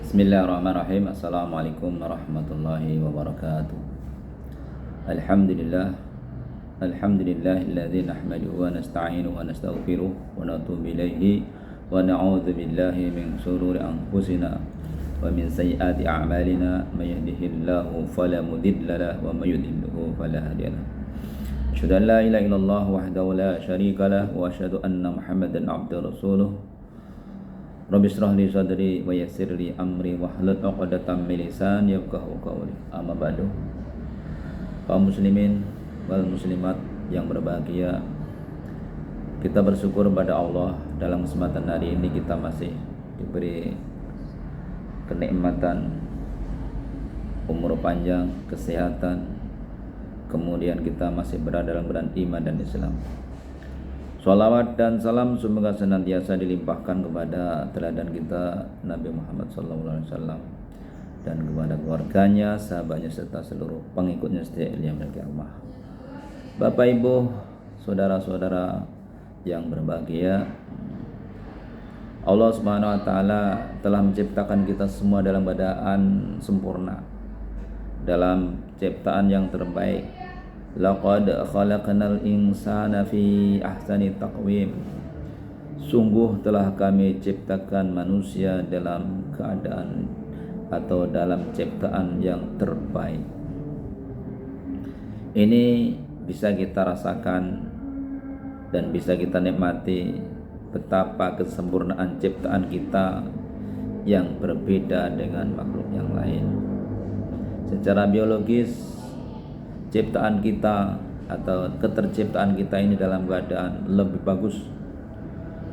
Bismillahirrahmanirrahim. Assalamualaikum warahmatullahi wabarakatuh. Alhamdulillah. Alhamdulillahilladzi nahmaduhu wa nasta'inuhu wa nastaghfiruh wa natubu ilaihi wa na'udzu billahi min shururi anfusina wa min sayyiati a'malina may yahdihillahu fala mudilla lahu wa may yudlilhu fala hadiya lahu. Asyhadu an la ilaha illallah wahdahu la syarika lahu wa asyhadu anna Muhammadan abduhu rasuluh. Rabbi shrah li sadri wa yassir li amri wahlul 'uqdatam min lisani yafqahu qawli. Amma ba'du. Kaum muslimin wal muslimat yang berbahagia, kita bersyukur pada Allah dalam kesempatan hari ini kita masih diberi kenikmatan umur panjang, kesehatan, kemudian kita masih berada dalam keadaan iman dan Islam. Salawat dan salam semoga senantiasa dilimpahkan kepada teladan kita Nabi Muhammad SAW dan kepada keluarganya, sahabatnya serta seluruh pengikutnya setia yang berkiamah. Bapak Ibu, saudara-saudara yang berbahagia, Allah Subhanahu wa taala telah menciptakan kita semua dalam keadaan sempurna, dalam ciptaan yang terbaik. Laqad khalaqnal insana fi ahsani taqwim. Sungguh telah kami ciptakan manusia dalam keadaan atau dalam ciptaan yang terbaik. Ini bisa kita rasakan dan bisa kita nikmati betapa kesempurnaan ciptaan kita yang berbeda dengan makhluk yang lain. Secara biologis, ciptaan kita atau keterciptaan kita ini dalam keadaan lebih bagus,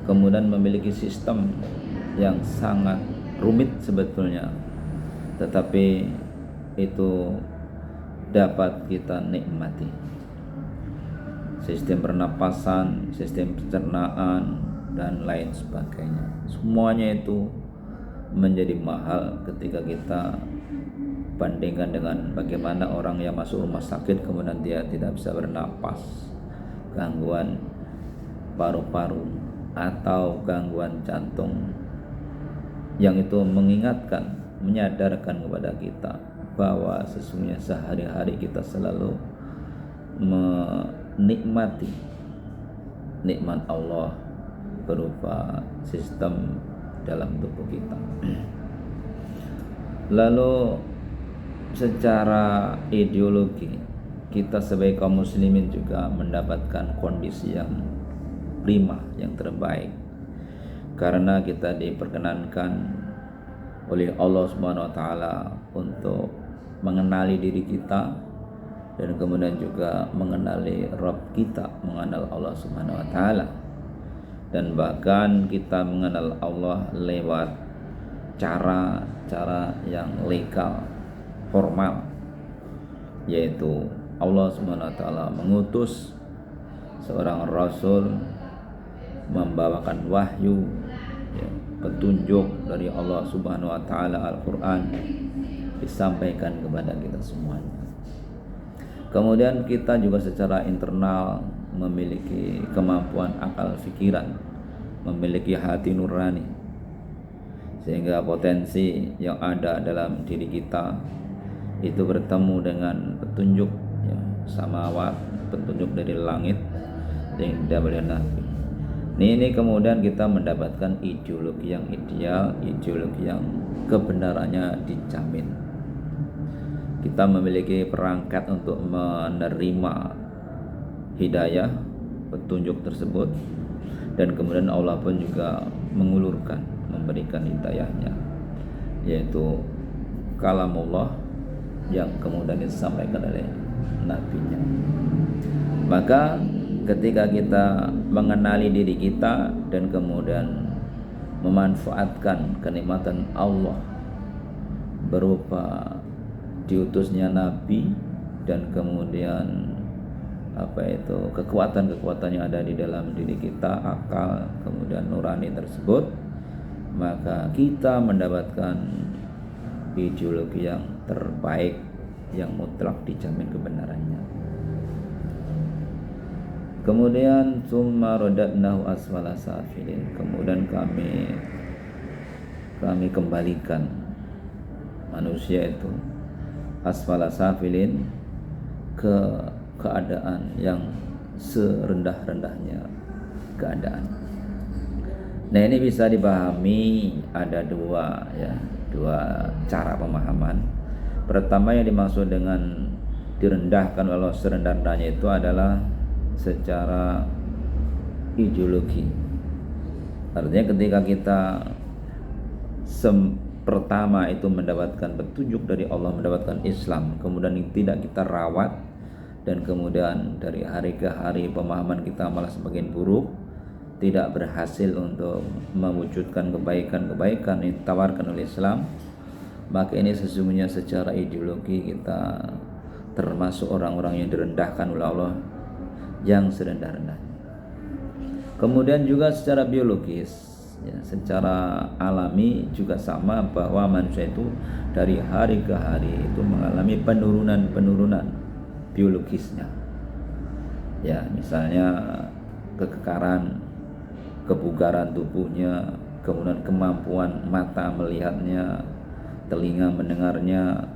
kemudian memiliki sistem yang sangat rumit sebetulnya, tetapi itu dapat kita nikmati. Sistem pernapasan, sistem pencernaan, dan lain sebagainya, semuanya itu menjadi mahal ketika kita bandingkan dengan bagaimana orang yang masuk rumah sakit kemudian dia tidak bisa bernapas, gangguan paru-paru atau gangguan jantung, yang itu mengingatkan, menyadarkan kepada kita bahwa sesungguhnya sehari-hari kita selalu menikmati nikmat Allah berupa sistem dalam tubuh kita. Lalu secara ideologi, kita sebagai kaum muslimin juga mendapatkan kondisi yang prima, yang terbaik, karena kita diperkenankan oleh Allah Subhanahu wa taala untuk mengenali diri kita dan kemudian juga mengenali Rabb kita, mengenal Allah Subhanahu wa taala, dan bahkan kita mengenal Allah lewat cara-cara yang legal, formal, yaitu Allah Subhanahu wa taala mengutus seorang rasul membawakan wahyu, petunjuk dari Allah Subhanahu wa taala, Al-Qur'an, disampaikan kepada kita semuanya. Kemudian kita juga secara internal memiliki kemampuan akal fikiran, memiliki hati nurani, sehingga potensi yang ada dalam diri kita itu bertemu dengan petunjuk samawat, petunjuk dari langit yang dari Nabi. Ini kemudian kita mendapatkan ideologi yang ideal, ideologi yang kebenarannya dijamin. Kita memiliki perangkat untuk menerima hidayah, petunjuk tersebut, dan kemudian Allah pun juga mengulurkan, memberikan hidayahnya, yaitu kalamullah yang kemudian disampaikan oleh nabinya. Maka ketika kita mengenali diri kita dan kemudian memanfaatkan kenikmatan Allah berupa diutusnya nabi dan kemudian kekuatan-kekuatan yang ada di dalam diri kita, akal, kemudian nurani tersebut, maka kita mendapatkan ideologi yang terbaik, yang mutlak dijamin kebenarannya. Kemudian summa radadnahu asfala safilin, kemudian kami kembalikan manusia itu asfala safilin, ke keadaan yang serendah-rendahnya keadaan. Nah, ini bisa dipahami ada dua cara pemahaman. Pertama, yang dimaksud dengan direndahkan oleh Allah serendah-rendahnya itu adalah secara ideologi. Artinya ketika kita pertama itu mendapatkan petunjuk dari Allah, mendapatkan Islam, kemudian tidak kita rawat, dan kemudian dari hari ke hari pemahaman kita malah semakin buruk, tidak berhasil untuk mewujudkan kebaikan-kebaikan yang ditawarkan oleh Islam, maka ini sesungguhnya secara ideologi kita termasuk orang-orang yang direndahkan oleh Allah yang serendah-rendahnya. Kemudian juga secara biologis, ya, secara alami juga sama, bahwa manusia itu dari hari ke hari itu mengalami penurunan biologisnya. Ya, misalnya kekekaran, kebugaran tubuhnya, kemudian kemampuan mata melihatnya, telinga mendengarnya,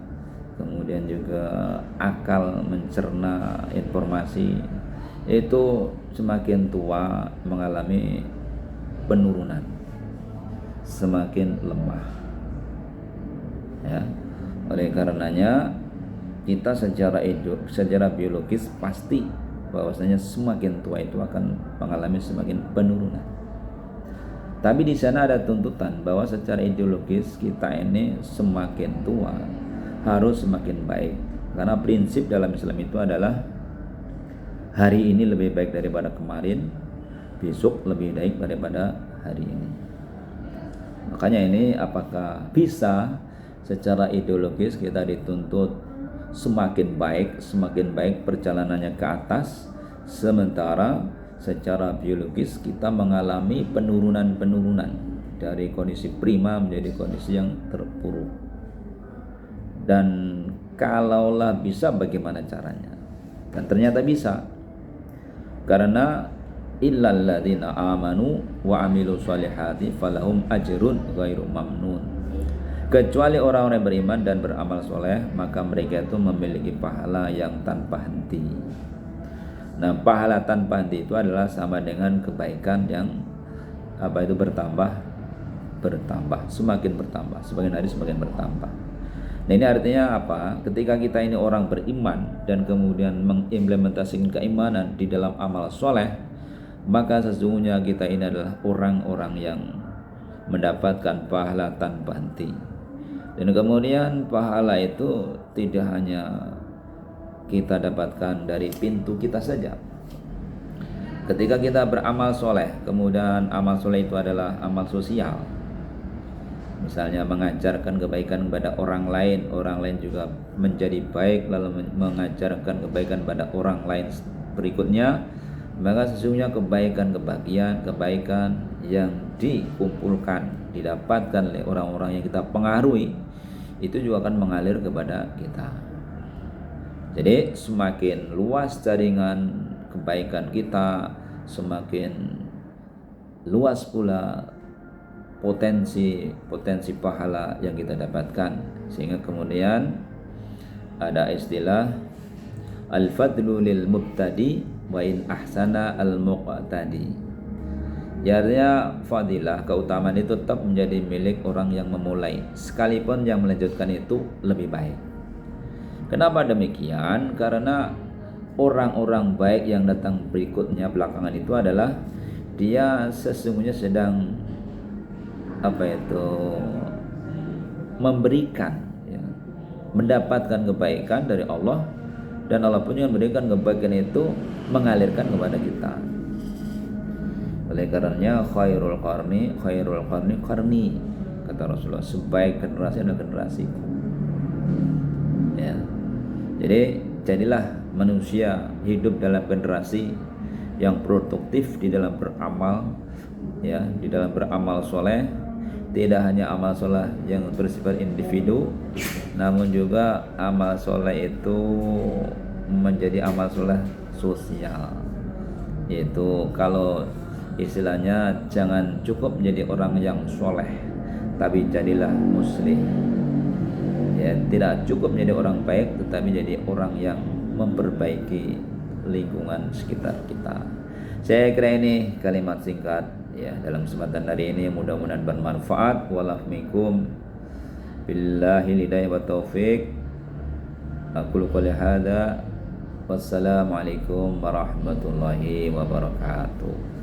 kemudian juga akal mencerna informasi, itu semakin tua mengalami penurunan, semakin lemah. Ya, oleh karenanya kita secara biologis pasti bahwasanya semakin tua itu akan mengalami semakin penurunan. Tapi di sana ada tuntutan bahwa secara ideologis kita ini semakin tua harus semakin baik, karena prinsip dalam Islam itu adalah hari ini lebih baik daripada kemarin, besok lebih baik daripada hari ini. Makanya ini apakah bisa secara ideologis kita dituntut semakin baik perjalanannya ke atas, sementara secara biologis kita mengalami penurunan dari kondisi prima menjadi kondisi yang terpuruk. Dan kalaulah bisa, bagaimana caranya? Dan ternyata bisa, karena illal ladzina amanu wa amilus solihati falahum ajrun ghairu mamnun. Kecuali orang-orang yang beriman dan beramal soleh, maka mereka itu memiliki pahala yang tanpa henti. Nah, pahala tanpa henti itu adalah sama dengan kebaikan yang bertambah, semakin bertambah, semakin hari semakin bertambah. Nah, ini artinya apa? Ketika kita ini orang beriman dan kemudian mengimplementasikan keimanan di dalam amal soleh, maka sesungguhnya kita ini adalah orang-orang yang mendapatkan pahala tanpa henti. Dan kemudian pahala itu tidak hanya kita dapatkan dari pintu kita saja. Ketika kita beramal soleh, kemudian amal soleh itu adalah amal sosial. Misalnya mengajarkan kebaikan kepada orang lain juga menjadi baik, lalu mengajarkan kebaikan pada orang lain berikutnya, maka sesungguhnya kebaikan yang dikumpulkan, didapatkan oleh orang-orang yang kita pengaruhi, itu juga akan mengalir kepada kita. Jadi semakin luas jaringan kebaikan kita, semakin luas pula potensi pahala yang kita dapatkan. Sehingga kemudian ada istilah al-fadlu lil mubtadi wa in ahsana al-muqtadi. Artinya fadilah, keutamaan itu tetap menjadi milik orang yang memulai, sekalipun yang melanjutkan itu lebih baik. Kenapa demikian? Karena orang-orang baik yang datang berikutnya belakangan itu adalah dia sesungguhnya sedang memberikan, ya, mendapatkan kebaikan dari Allah, dan Allah pun yang memberikan kebaikan itu mengalirkan kepada kita. Oleh karenanya khairul qarni kata Rasulullah, sebaik generasi adalah generasiku. Ya. Jadi jadilah manusia hidup dalam generasi yang produktif di dalam beramal, ya, di dalam beramal soleh. Tidak hanya amal soleh yang bersifat individu, namun juga amal soleh itu menjadi amal soleh sosial. Yaitu kalau istilahnya, jangan cukup menjadi orang yang soleh, tapi jadilah muslim. Ya, tidak cukup menjadi orang baik, tetapi jadi orang yang memperbaiki lingkungan sekitar kita. Saya kira ini kalimat singkat ya dalam kesempatan hari ini, mudah-mudahan bermanfaat. Walafikum billahi hidayah wa taufik. Aku qouli hadza. Wassalamualaikum warahmatullahi wabarakatuh.